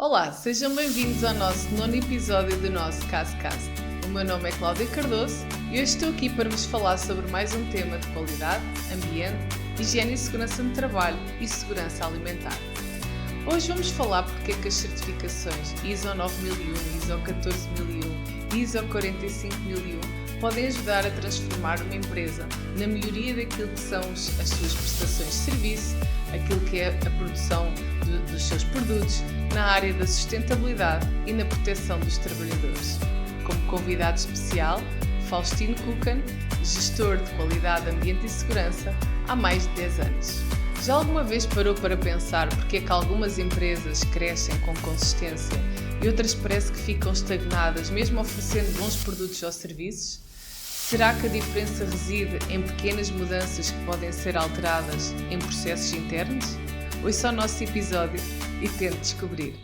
Olá, sejam bem-vindos ao nosso nono episódio do nosso CASCast. O meu nome é Cláudia Cardoso e hoje estou aqui para vos falar sobre mais um tema de qualidade, ambiente, higiene e segurança no trabalho e segurança alimentar. Hoje vamos falar porque é que as certificações ISO 9001, ISO 14001 e ISO 45001 podem ajudar a transformar uma empresa na melhoria daquilo que são as suas prestações de serviço, aquilo que é a produção dos seus produtos, na área da sustentabilidade e na proteção dos trabalhadores. Como convidado especial, Faustino Kukan, gestor de qualidade, ambiente e segurança há mais de 10 anos. Já alguma vez parou para pensar porque é que algumas empresas crescem com consistência e outras parece que ficam estagnadas, mesmo oferecendo bons produtos ou serviços? Será que a diferença reside em pequenas mudanças que podem ser alteradas em processos internos? Ouça o nosso episódio e tente descobrir.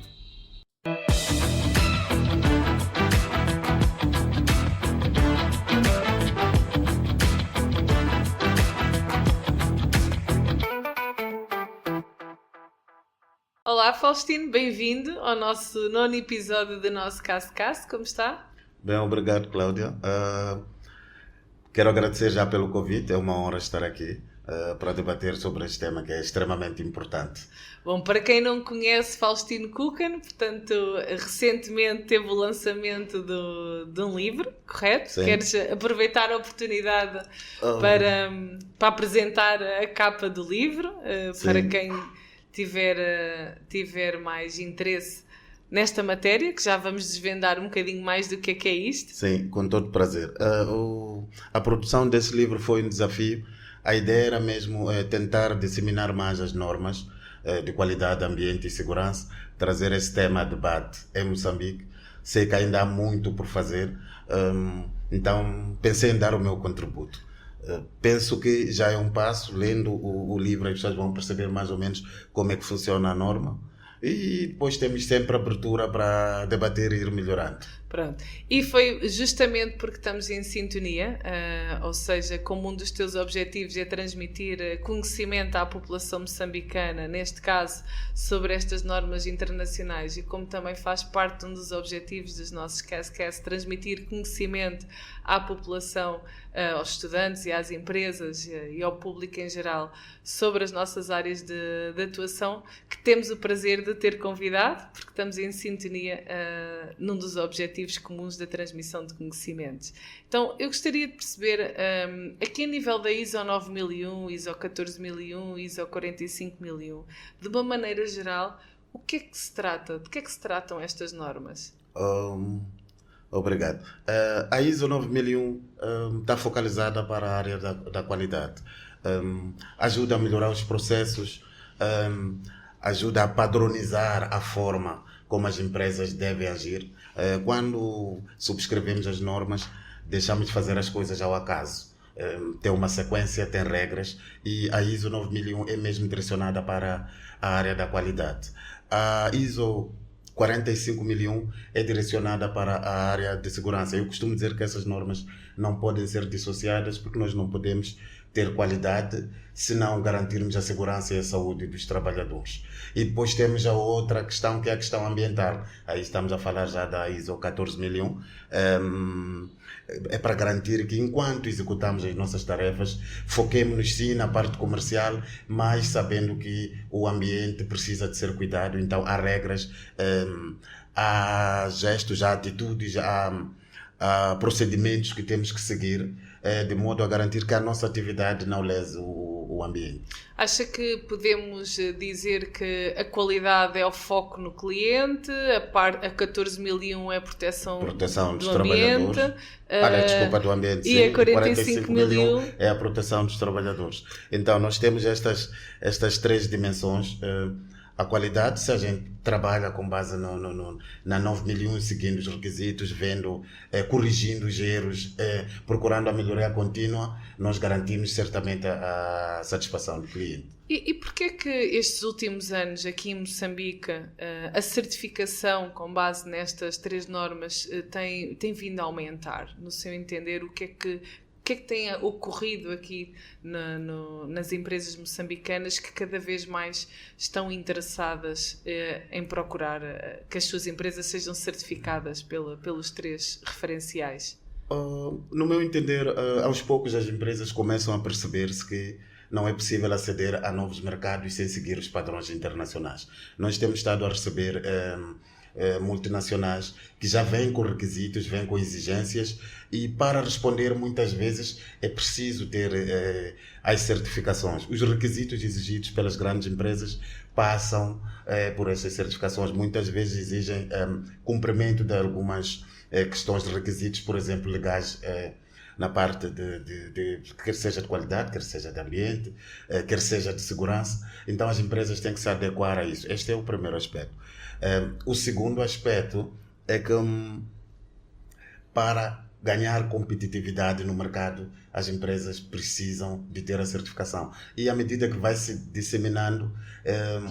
Olá Faustino, bem-vindo ao nosso nono episódio do nosso CASCast, como está? Bem, obrigado, Cláudia. Quero agradecer já pelo convite, é uma honra estar aqui para debater sobre este tema que é extremamente importante. Bom, para quem não conhece Faustino Kukan, portanto, recentemente teve o lançamento de um livro, correto? Sim. Queres aproveitar a oportunidade para apresentar a capa do livro, para quem tiver mais interesse nesta matéria, que já vamos desvendar um bocadinho mais do que é isto? Sim, com todo prazer. A produção desse livro foi um desafio. A ideia era mesmo tentar disseminar mais as normas de qualidade, ambiente e segurança, trazer esse tema a debate em Moçambique. Sei que ainda há muito por fazer, então pensei em dar o meu contributo. Penso que já é um passo, lendo o livro as pessoas vão perceber mais ou menos como é que funciona a norma. E depois temos sempre abertura para debater e ir melhorando. Pronto. E foi justamente porque estamos em sintonia, ou seja, como um dos teus objetivos é transmitir conhecimento à população moçambicana, neste caso, sobre estas normas internacionais, e como também faz parte de um dos objetivos dos nossos CASCast, transmitir conhecimento à população, aos estudantes e às empresas e ao público em geral sobre as nossas áreas de atuação, que temos o prazer de ter convidado, porque estamos em sintonia num dos objetivos comuns da transmissão de conhecimentos. Então, eu gostaria de perceber, aqui a nível da ISO 9001, ISO 14001, ISO 45001, de uma maneira geral, o que é que se trata? De que é que se tratam estas normas? Obrigado. A ISO 9001 está focalizada para a área da qualidade. Ajuda a melhorar os processos, ajuda a padronizar a forma como as empresas devem agir. Quando subscrevemos as normas, deixamos de fazer as coisas ao acaso. Tem uma sequência, tem regras, e a ISO 9001 é mesmo direcionada para a área da qualidade. A ISO 45001 é direcionada para a área de segurança. Eu costumo dizer que essas normas não podem ser dissociadas, porque nós não podemos ter qualidade se não garantirmos a segurança e a saúde dos trabalhadores. E depois temos a outra questão, que é a questão ambiental. Aí estamos a falar já da ISO 14001. É para garantir que, enquanto executamos as nossas tarefas, foquemos-nos sim na parte comercial, mas sabendo que o ambiente precisa de ser cuidado. Então há regras, há gestos, há atitudes, há procedimentos que temos que seguir, de modo a garantir que a nossa atividade não lese o ambiente. Acha que podemos dizer que a qualidade é o foco no cliente, a 14001 é a proteção dos do trabalhadores, ambiente, do ambiente, e sim, a 45001 é a proteção dos trabalhadores. Então nós temos estas três dimensões. A qualidade, se a gente trabalha com base na 9001, seguindo os requisitos, corrigindo os erros, procurando a melhoria contínua, nós garantimos certamente a satisfação do cliente. E porquê que estes últimos anos, aqui em Moçambique, a certificação com base nestas três normas tem vindo a aumentar? No seu entender, o que é que que é que tem ocorrido aqui nas empresas moçambicanas que cada vez mais estão interessadas em procurar que as suas empresas sejam certificadas pelos 3 referenciais? No meu entender, aos poucos as empresas começam a perceber-se que não é possível aceder a novos mercados sem seguir os padrões internacionais. Nós temos estado a receber multinacionais que já vêm com requisitos, vêm com exigências, e para responder muitas vezes é preciso ter as certificações. Os requisitos exigidos pelas grandes empresas passam por essas certificações. Muitas vezes exigem cumprimento de algumas questões de requisitos, por exemplo, legais, na parte quer seja de qualidade, quer seja de ambiente, quer seja de segurança. Então as empresas têm que se adequar a isso. Este é o primeiro aspecto. O segundo aspecto é que para ganhar competitividade no mercado, as empresas precisam de ter a certificação. E à medida que vai se disseminando,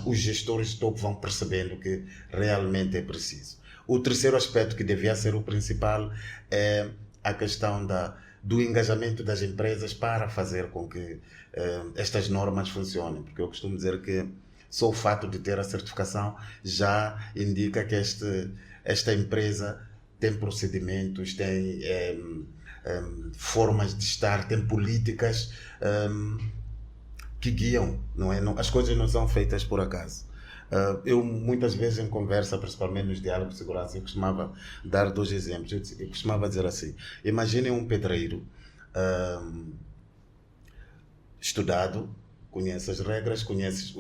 os gestores de topo vão percebendo que realmente é preciso. O terceiro aspecto, que devia ser o principal, é a questão do engajamento das empresas para fazer com que estas normas funcionem. Porque eu costumo dizer que só o fato de ter a certificação já indica que esta empresa tem procedimentos, tem formas de estar, tem políticas que guiam. Não é? As coisas não são feitas por acaso. Eu muitas vezes em conversa, principalmente nos diálogos de segurança, eu costumava dar 2 exemplos. Eu costumava dizer assim: imaginem um pedreiro estudado, conhece as regras, conhece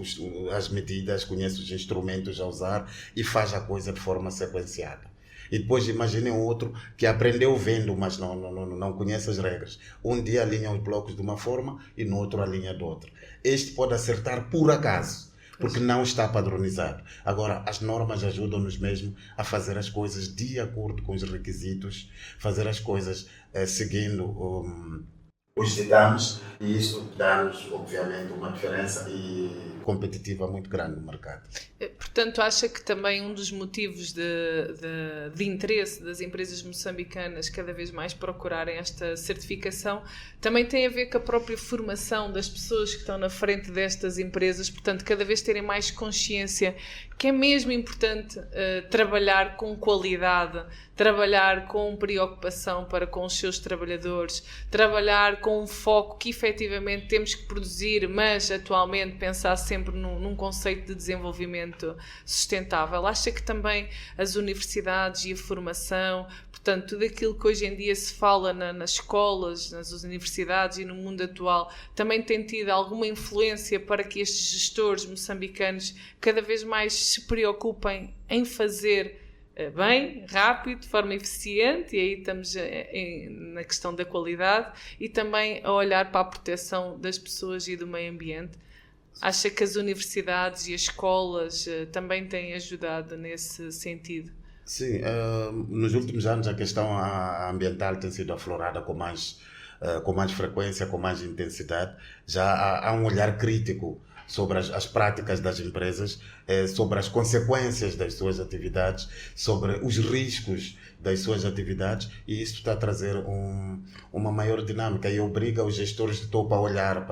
as medidas, conhece os instrumentos a usar e faz a coisa de forma sequenciada. E depois imaginem um outro que aprendeu vendo, mas não conhece as regras. Um dia alinha os blocos de uma forma e no outro alinha de outra. Este pode acertar por acaso, porque não está padronizado. Agora, as normas ajudam-nos mesmo a fazer as coisas de acordo com os requisitos, fazer as coisas seguindo os ditames, e isso dá-nos, obviamente, uma diferença competitiva muito grande no mercado. Portanto, acha que também um dos motivos de interesse das empresas moçambicanas cada vez mais procurarem esta certificação também tem a ver com a própria formação das pessoas que estão na frente destas empresas, portanto, cada vez terem mais consciência que é mesmo importante trabalhar com qualidade, trabalhar com preocupação para com os seus trabalhadores, trabalhar com um foco que efetivamente temos que produzir, mas atualmente pensar sempre num conceito de desenvolvimento sustentável. Acha que também as universidades e a formação, portanto, tudo aquilo que hoje em dia se fala nas escolas, nas universidades e no mundo atual, também tem tido alguma influência para que estes gestores moçambicanos cada vez mais se preocupem em fazer bem, rápido, de forma eficiente, e aí estamos na questão da qualidade, e também a olhar para a proteção das pessoas e do meio ambiente? Acha que as universidades e as escolas também têm ajudado nesse sentido? Sim, nos últimos anos a questão ambiental tem sido aflorada com mais frequência, com mais intensidade. Já há um olhar crítico sobre as práticas das empresas, sobre as consequências das suas atividades, sobre os riscos das suas atividades, e isso está a trazer uma maior dinâmica e obriga os gestores de topo a olhar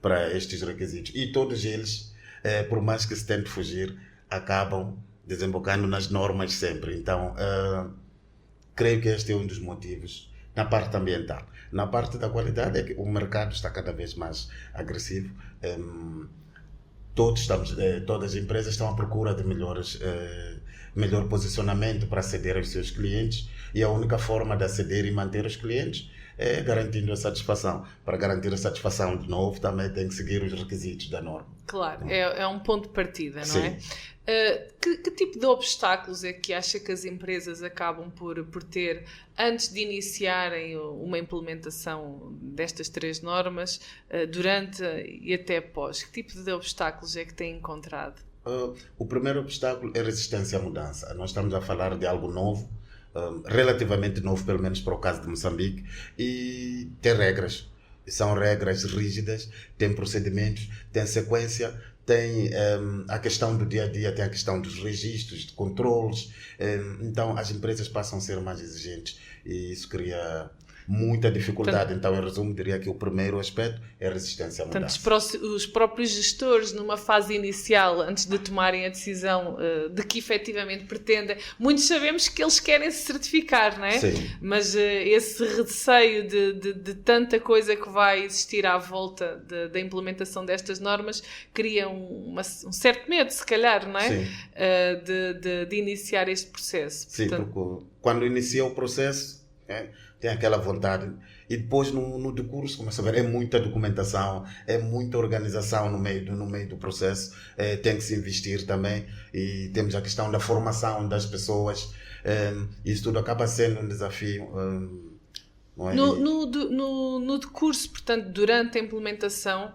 para estes requisitos. E todos eles, por mais que se tente fugir, acabam desembocando nas normas sempre. Então, creio que este é um dos motivos na parte ambiental. Na parte da qualidade é que o mercado está cada vez mais agressivo. Todas as empresas estão à procura de melhor posicionamento para aceder aos seus clientes, e a única forma de aceder e manter os clientes é garantindo a satisfação. Para garantir a satisfação, de novo, também tem que seguir os requisitos da norma. Claro, é um ponto de partida, não Sim. é? Que tipo de obstáculos é que acha que as empresas acabam por ter antes de iniciarem uma implementação destas 3 normas, durante e até pós? Que tipo de obstáculos é que têm encontrado? O primeiro obstáculo é a resistência à mudança. Nós estamos a falar de algo novo, relativamente novo, pelo menos para o caso de Moçambique, e tem regras. São regras rígidas, tem procedimentos, tem sequência, tem a questão do dia a dia, tem a questão dos registros, de controles. Então as empresas passam a ser mais exigentes, e isso cria muita dificuldade. Então, em resumo, diria que o primeiro aspecto é a resistência à mudança. Portanto, os próprios gestores, numa fase inicial, antes de tomarem a decisão de que efetivamente pretendem, muitos sabemos que eles querem se certificar, não é? Sim. Mas esse receio de tanta coisa que vai existir à volta da implementação destas normas cria um certo medo, se calhar, não é? De iniciar este processo. Sim, porque quando inicia o processo, tem aquela vontade. E depois, no decurso, começa a ver, é muita documentação, é muita organização no meio do processo. Tem que se investir também. E temos a questão da formação das pessoas. Isso tudo acaba sendo um desafio. Não é? No decurso, portanto, durante a implementação,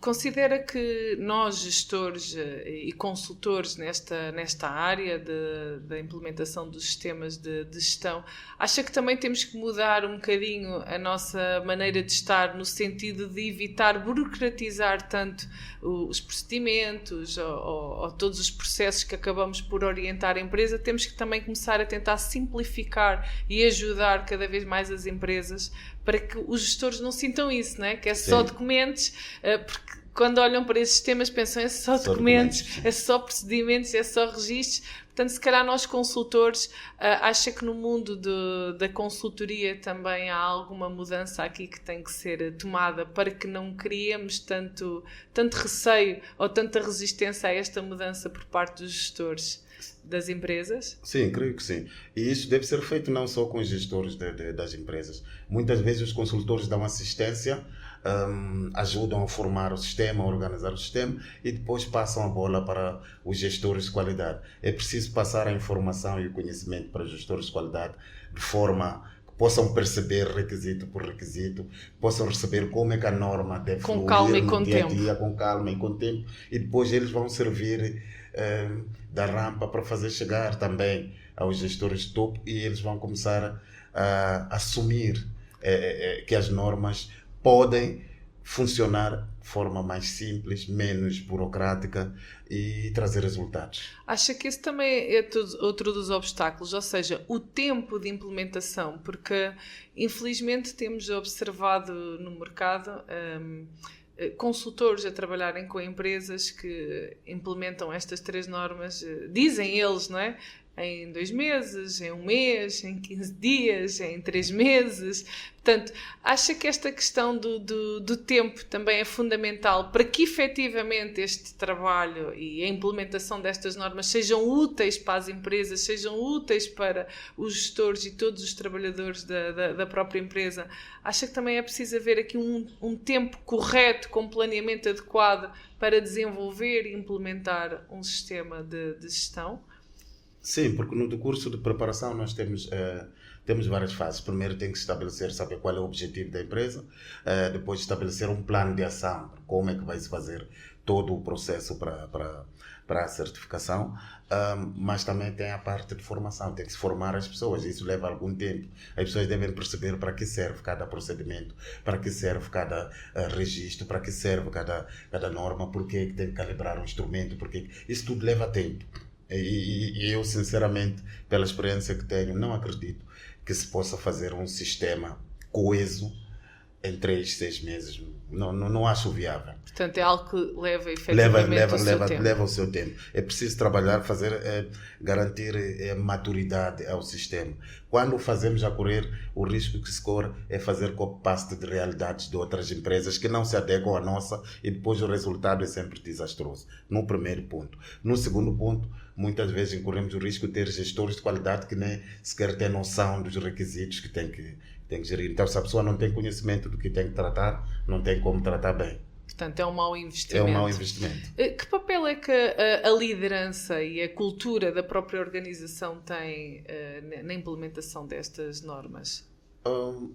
considera que nós, gestores e consultores nesta área da implementação dos sistemas de gestão, acha que também temos que mudar um bocadinho a nossa maneira de estar, no sentido de evitar burocratizar tanto os procedimentos ou todos os processos que acabamos por orientar a empresa? Temos que também começar a tentar simplificar e ajudar cada vez mais as empresas para que os gestores não sintam isso, não é? Que é só documentos, porque quando olham para esses sistemas pensam é só documentos, é só procedimentos, é só registros. Portanto, se calhar nós consultores, acha que no mundo da consultoria também há alguma mudança aqui que tem que ser tomada para que não criemos tanto receio ou tanta resistência a esta mudança por parte dos gestores das empresas? Sim, creio que sim. E isso deve ser feito não só com os gestores das empresas. Muitas vezes os consultores dão assistência, ajudam a formar o sistema, a organizar o sistema e depois passam a bola para os gestores de qualidade. É preciso passar a informação e o conhecimento para os gestores de qualidade de forma que possam perceber requisito por requisito, possam receber como é que a norma deve fluir no dia a dia, com calma e com tempo, e depois eles vão servir da rampa para fazer chegar também aos gestores de topo e eles vão começar a assumir que as normas podem funcionar de forma mais simples, menos burocrática e trazer resultados. Acha que esse também é outro dos obstáculos, ou seja, o tempo de implementação, porque infelizmente temos observado no mercado consultores a trabalharem com empresas que implementam estas 3 normas, dizem eles, não é? Em 2 meses, em 1 mês, em 15 dias, em 3 meses. Portanto, acha que esta questão do tempo também é fundamental para que efetivamente este trabalho e a implementação destas normas sejam úteis para as empresas, sejam úteis para os gestores e todos os trabalhadores da própria empresa? Acha que também é preciso haver aqui um tempo correto, com planeamento adequado para desenvolver e implementar um sistema de gestão? Sim, porque no curso de preparação nós temos várias fases. Primeiro tem que estabelecer, saber qual é o objetivo da empresa, depois estabelecer um plano de ação, como é que vai se fazer todo o processo para a certificação, mas também tem a parte de formação, tem que se formar as pessoas, isso leva algum tempo. As pessoas devem perceber para que serve cada procedimento, para que serve cada registro, para que serve cada norma, porque é que tem que calibrar um instrumento, porque isso tudo leva tempo. E eu, sinceramente, pela experiência que tenho, não acredito que se possa fazer um sistema coeso em 3, 6 meses. Não acho viável. Portanto, é algo que leva efetivamente o seu tempo. Leva o seu tempo. É preciso trabalhar, garantir maturidade ao sistema. Quando fazemos a correr, o risco que se corre é fazer copy-paste de realidades de outras empresas que não se adequam à nossa e depois o resultado é sempre desastroso. No primeiro ponto. No segundo ponto, muitas vezes incorremos o risco de ter gestores de qualidade que nem sequer têm noção dos requisitos que têm que gerir. Então, se a pessoa não tem conhecimento do que tem que tratar, não tem como tratar bem. Portanto, é um mau investimento. É um mau investimento. Que papel é que a liderança e a cultura da própria organização tem na implementação destas normas?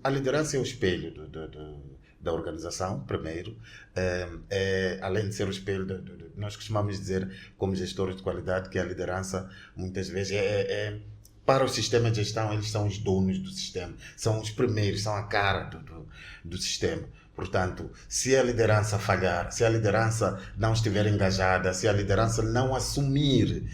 A liderança é o espelho da organização, primeiro. Além de ser o espelho, nós costumamos dizer, como gestores de qualidade, que a liderança, muitas vezes, para o sistema de gestão, eles são os donos do sistema, são os primeiros, são a cara do sistema. Portanto, se a liderança falhar, se a liderança não estiver engajada, se a liderança não assumir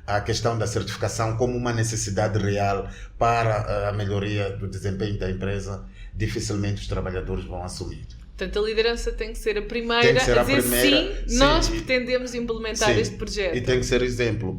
a questão da certificação como uma necessidade real para a melhoria do desempenho da empresa, dificilmente os trabalhadores vão assumir. Portanto, a liderança tem que ser a primeira a dizer sim, nós pretendemos implementar este projeto. E tem que ser exemplo.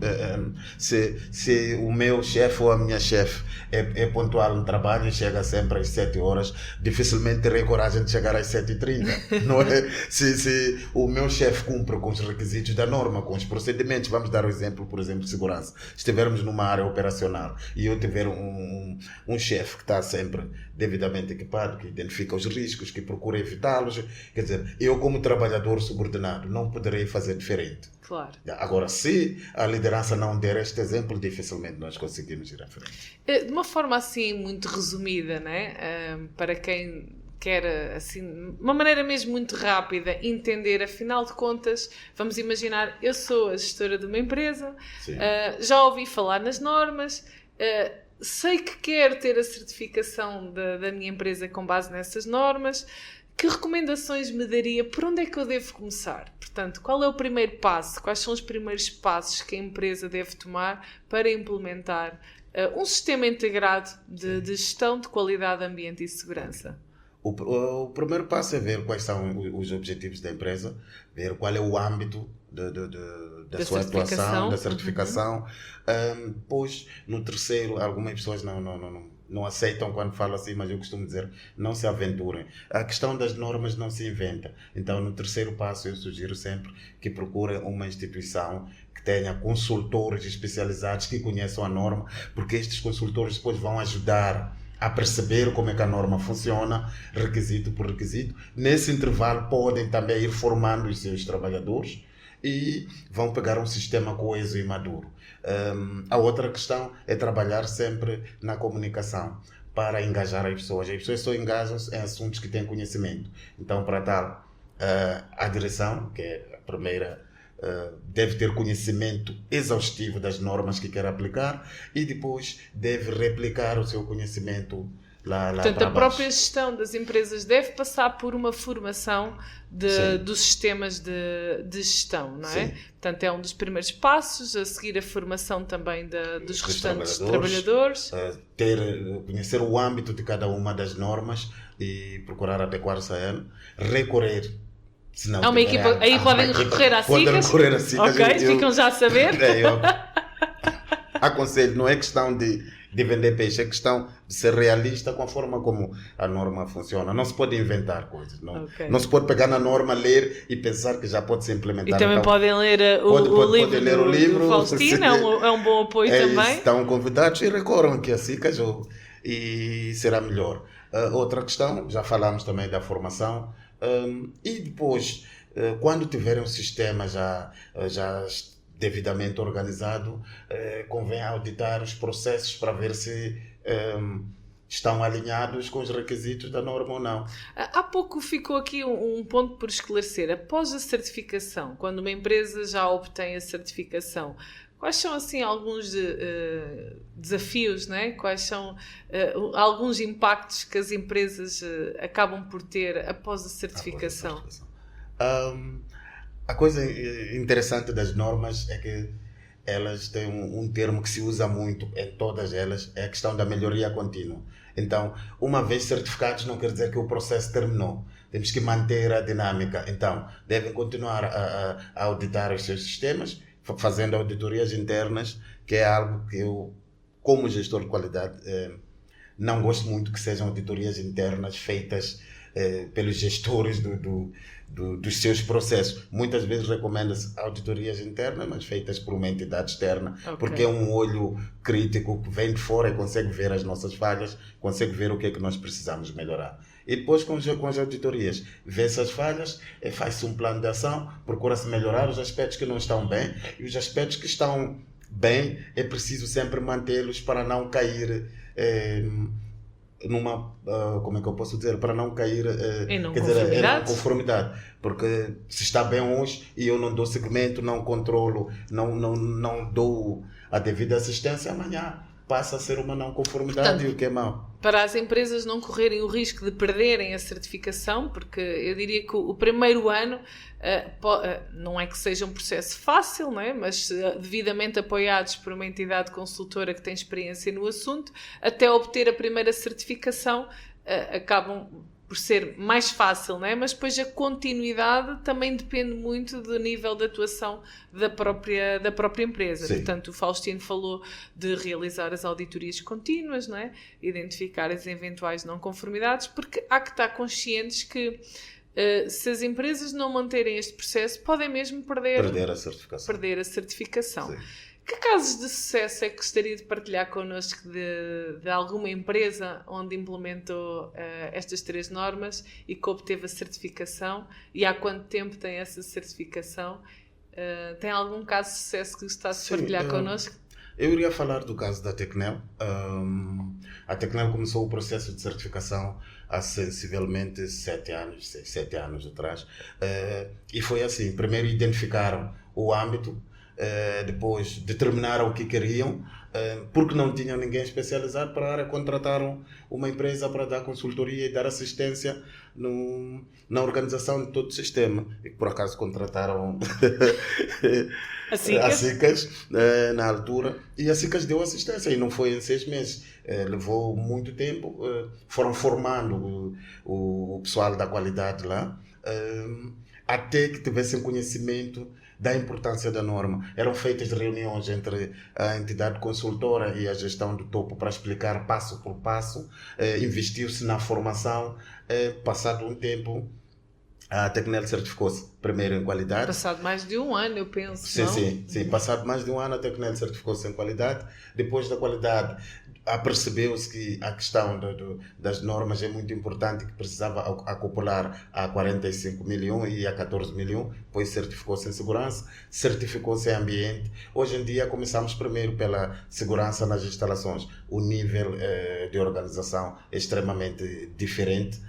Se o meu chefe ou a minha chefe é pontual no trabalho e chega sempre às 7 horas, dificilmente terei coragem de chegar às 7h30. Não é? Se o meu chefe cumpre com os requisitos da norma, com os procedimentos, vamos dar o exemplo, por exemplo, de segurança. Estivermos numa área operacional e eu tiver um chefe que está sempre devidamente equipado, que identifica os riscos, que procura evitá-los, quer dizer, eu como trabalhador subordinado não poderei fazer diferente. Claro. Agora, se a liderança não der este exemplo, dificilmente nós conseguimos ir à frente. De uma forma assim muito resumida, né? Para quem quer, assim, uma maneira mesmo muito rápida, entender, afinal de contas, vamos imaginar, eu sou a gestora de uma empresa, já ouvi falar nas normas, sei que quero ter a certificação da minha empresa com base nessas normas. Que recomendações me daria? Por onde é que eu devo começar? Portanto, qual é o primeiro passo? Quais são os primeiros passos que a empresa deve tomar para implementar um sistema integrado de gestão de qualidade, ambiente e segurança? O primeiro passo é ver quais são os objetivos da empresa, ver qual é o âmbito da sua atuação, da certificação. Depois, no terceiro, algumas pessoas não aceitam quando falo assim, mas eu costumo dizer, não se aventurem. A questão das normas não se inventa. Então, no terceiro passo, eu sugiro sempre que procurem uma instituição que tenha consultores especializados que conheçam a norma, porque estes consultores depois vão ajudar a perceber como é que a norma funciona, requisito por requisito. Nesse intervalo, podem também ir formando os seus trabalhadores e vão pegar um sistema coeso e maduro. A outra questão é trabalhar sempre na comunicação para engajar as pessoas. As pessoas só engajam em assuntos que têm conhecimento. Então, para tal, a direção, que é a primeira, deve ter conhecimento exaustivo das normas que quer aplicar e depois deve replicar o seu conhecimento lá Portanto, para a própria gestão das empresas deve passar por uma formação dos sistemas de gestão, não é? Sim. Portanto, é um dos primeiros passos, a seguir a formação também dos restantes trabalhadores. Conhecer o âmbito de cada uma das normas e procurar adequar-se a ela, recorrer. Há uma equipa, aí podem recorrer à SICAS. Ok, ficam já a saber. Eu aconselho, não é questão de vender peixe, é questão de ser realista com a forma como a norma funciona. Não se pode inventar coisas. Não se pode pegar na norma, ler e pensar que já pode ser implementado. E também podem ler o livro do Faustino, é um bom apoio também. Estão convidados e recorram aqui a SICAS e será melhor. Outra questão, já falámos também da formação. E depois, quando tiverem um sistema já devidamente organizado, convém auditar os processos para ver se estão alinhados com os requisitos da norma ou não. Há pouco ficou aqui um ponto por esclarecer. Após a certificação, quando uma empresa já obtém a certificação, quais são assim alguns desafios, né? Quais são alguns impactos que as empresas acabam por ter após a certificação? A coisa interessante das normas é que elas têm um termo que se usa muito em todas elas, é a questão da melhoria contínua. Então, uma vez certificados não quer dizer que o processo terminou. Temos que manter a dinâmica. Então, devem continuar a auditar os seus sistemas, fazendo auditorias internas, que é algo que eu, como gestor de qualidade, não gosto muito que sejam auditorias internas feitas pelos gestores dos seus processos. Muitas vezes recomenda-se auditorias internas, mas feitas por uma entidade externa, porque é um olho crítico que vem de fora e consegue ver as nossas falhas, consegue ver o que é que nós precisamos melhorar. E depois, com as auditorias, vê-se as falhas, faz-se um plano de ação, procura-se melhorar os aspectos que não estão bem, e os aspectos que estão bem, é preciso sempre mantê-los para não cair numa, como é que eu posso dizer, para não cair em não conformidade. Porque se está bem hoje e eu não dou seguimento, não controlo, não dou a devida assistência, amanhã passa a ser uma não conformidade. Portanto, e o que é mau. Para as empresas não correrem o risco de perderem a certificação, porque eu diria que o primeiro ano não é que seja um processo fácil, não é? Mas devidamente apoiados por uma entidade consultora que tem experiência no assunto, até obter a primeira certificação, acabam por ser mais fácil, não é? Mas depois a continuidade também depende muito do nível de atuação da própria empresa. Sim. Portanto, o Faustino falou de realizar as auditorias contínuas, não é? Identificar as eventuais não conformidades, porque há que estar conscientes que se as empresas não manterem este processo, podem mesmo perder a certificação. Sim. Que casos de sucesso é que gostaria de partilhar connosco de alguma empresa onde implementou estas 3 normas e que obteve a certificação? E há quanto tempo tem essa certificação? Tem algum caso de sucesso que gostasse de partilhar connosco? Eu iria falar do caso da Tecnel. A Tecnel começou o processo de certificação há sensivelmente 7 anos atrás. E foi assim, primeiro identificaram o âmbito, depois determinaram o que queriam, porque não tinham ninguém especializado para a área, contrataram uma empresa para dar consultoria e dar assistência na organização de todo o sistema, e por acaso contrataram a SICAS na altura, e a SICAS deu assistência, e não foi em 6 meses, levou muito tempo, foram formando o pessoal da qualidade lá, até que tivessem conhecimento da importância da norma. Eram feitas reuniões entre a entidade consultora e a gestão do topo para explicar passo por passo. Investiu-se na formação. Passado um tempo, a Tecnel certificou-se primeiro em qualidade. Passado mais de um ano, eu penso. Sim. Passado mais de um ano, a Tecnel certificou-se em qualidade. Depois da qualidade, apercebeu-se que a questão das normas é muito importante, que precisava acoplar a 45.001 e a 14.001, depois certificou-se em segurança, certificou-se em ambiente. Hoje em dia começamos primeiro pela segurança nas instalações. O nível de organização é extremamente diferente.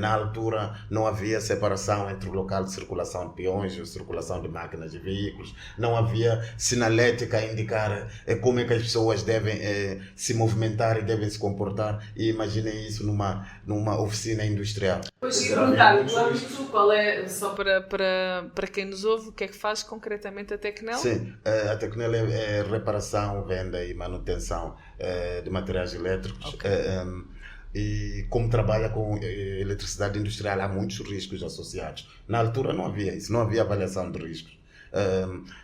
Na altura não havia separação entre o local de circulação de peões e circulação de máquinas e veículos, não havia sinalética a indicar como é que as pessoas devem se movimentar e devem se comportar, e imaginem isso numa oficina industrial. Pois, e perguntar, qual é, só para quem nos ouve, o que é que faz concretamente a Tecnel? Sim, a Tecnel é reparação, venda e manutenção de materiais elétricos. Okay. E como trabalha com eletricidade industrial, há muitos riscos associados. Na altura não havia isso, não havia avaliação de riscos.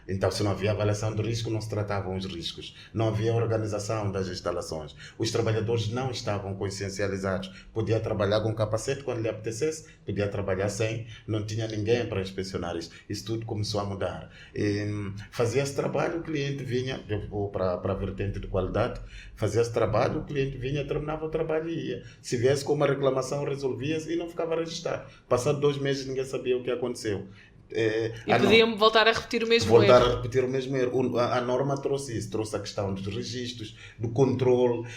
Então, se não havia avaliação de risco, não se tratavam os riscos. Não havia organização das instalações. Os trabalhadores não estavam consciencializados. Podia trabalhar com capacete quando lhe apetecesse, podia trabalhar sem, não tinha ninguém para inspecionar isso. Isso tudo começou a mudar. Fazia esse trabalho, o cliente vinha, eu vou para a vertente de qualidade, fazia esse trabalho, o cliente vinha, terminava o trabalho e ia. Se viesse com uma reclamação, resolvia-se e não ficava registrado. Passado 2 meses, ninguém sabia o que aconteceu. E podiam voltar a repetir o mesmo erro. Voltar a repetir o mesmo erro. A norma trouxe isso, trouxe a questão dos registros, do controle,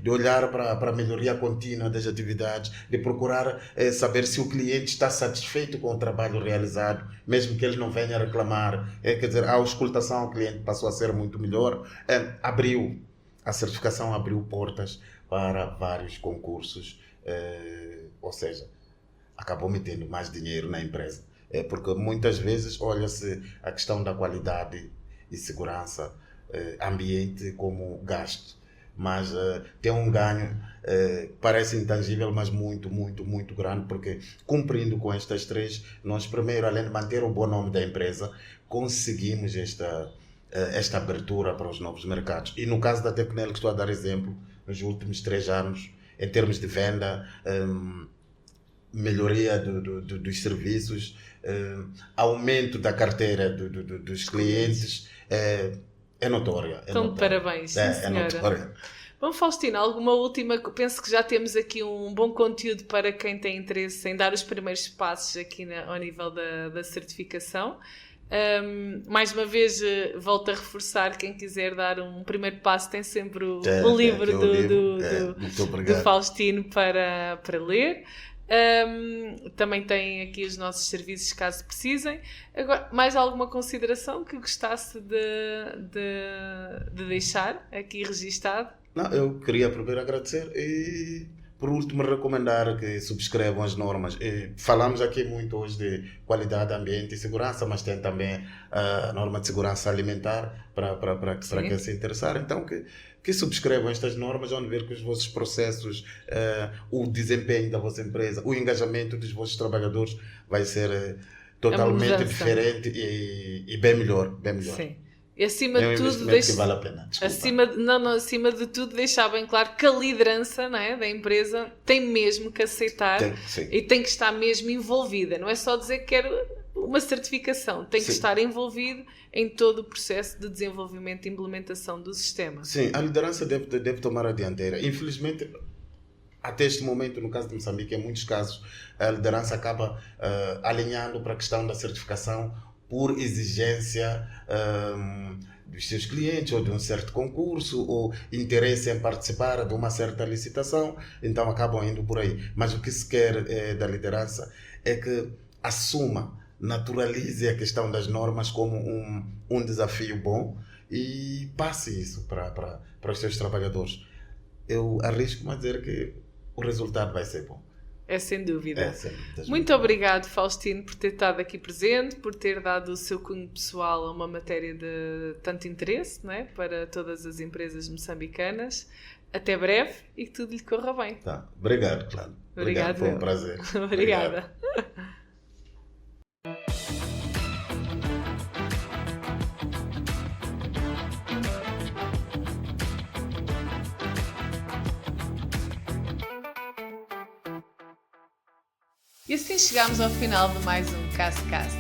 de olhar para a melhoria contínua das atividades, de procurar saber se o cliente está satisfeito com o trabalho realizado, mesmo que ele não venha reclamar. Quer dizer, a auscultação ao cliente passou a ser muito melhor. A certificação abriu portas para vários concursos, ou seja, acabou metendo mais dinheiro na empresa. Porque muitas vezes olha-se a questão da qualidade e segurança, ambiente como gasto, mas tem um ganho, parece intangível, mas muito, muito, muito grande, porque cumprindo com estas 3, nós primeiro, além de manter o bom nome da empresa, conseguimos esta abertura para os novos mercados. E no caso da Tecnel, que estou a dar exemplo, nos últimos 3 anos, em termos de venda, melhoria dos serviços, aumento da carteira dos clientes, é notória. Então, parabéns, sim, é notória. Bom, Faustino, alguma última? Penso que já temos aqui um bom conteúdo para quem tem interesse em dar os primeiros passos aqui ao nível da certificação. Mais uma vez, volto a reforçar, quem quiser dar um primeiro passo tem sempre o livro do Faustino para ler. Também tem aqui os nossos serviços caso precisem. Agora, mais alguma consideração que gostasse de deixar aqui registado? Não, eu queria primeiro agradecer e, por último, recomendar que subscrevam as normas. Falamos aqui muito hoje de qualidade, ambiente e segurança, mas tem também a norma de segurança alimentar para quem se interessar. Então, que subscrevam estas normas, vão ver que os vossos processos, o desempenho da vossa empresa, o engajamento dos vossos trabalhadores vai ser totalmente diferente e bem melhor. Sim. E acima de tudo, que vale a pena. acima de tudo, deixar bem claro que a liderança, não é, da empresa tem mesmo que aceitar e tem que estar mesmo envolvida. Não é só dizer que quer uma certificação, tem que estar envolvido em todo o processo de desenvolvimento e implementação do sistema. Sim, a liderança deve tomar a dianteira. Infelizmente, até este momento, no caso de Moçambique, em muitos casos, a liderança acaba alinhando para a questão da certificação por exigência dos seus clientes, ou de um certo concurso, ou interesse em participar de uma certa licitação, então acabam indo por aí. Mas o que se quer da liderança é que assuma, naturalize a questão das normas como um desafio bom e passe isso para os seus trabalhadores. Eu arrisco-me a dizer que o resultado vai ser bom. É sem dúvida. Muito obrigado, Faustino, por ter estado aqui presente, por ter dado o seu cunho pessoal a uma matéria de tanto interesse, não é? Para todas as empresas moçambicanas. Até breve e que tudo lhe corra bem. Tá. Obrigado, claro. Obrigado. Foi um prazer. Obrigada. E assim chegamos ao final de mais um CASCast.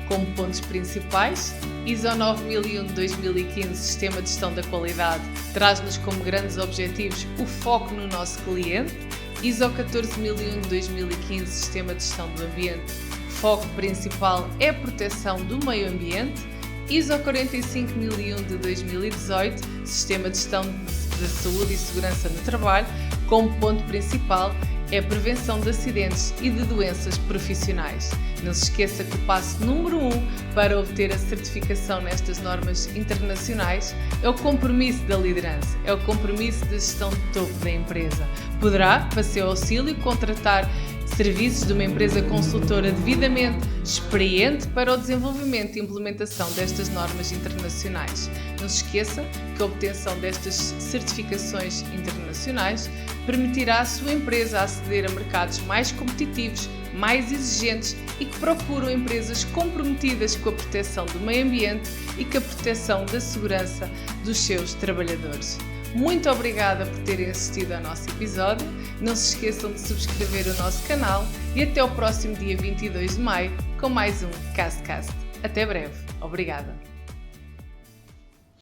Como pontos principais, ISO 9001 de 2015, Sistema de Gestão da Qualidade, traz-nos como grandes objetivos o foco no nosso cliente. ISO 14001 de 2015, Sistema de Gestão do Ambiente, foco principal é a proteção do meio ambiente. ISO 45001 de 2018, Sistema de Gestão da Saúde e Segurança no Trabalho, como ponto principal é a prevenção de acidentes e de doenças profissionais. Não se esqueça que o passo número 1 para obter a certificação nestas normas internacionais é o compromisso da liderança, é o compromisso da gestão de topo da empresa. Poderá, para seu auxílio, contratar serviços de uma empresa consultora devidamente experiente para o desenvolvimento e implementação destas normas internacionais. Não se esqueça que a obtenção destas certificações internacionais permitirá à sua empresa aceder a mercados mais competitivos, mais exigentes e que procuram empresas comprometidas com a proteção do meio ambiente e com a proteção da segurança dos seus trabalhadores. Muito obrigada por terem assistido ao nosso episódio. Não se esqueçam de subscrever o nosso canal e até o próximo dia 22 de maio com mais um CASCast. Até breve. Obrigada.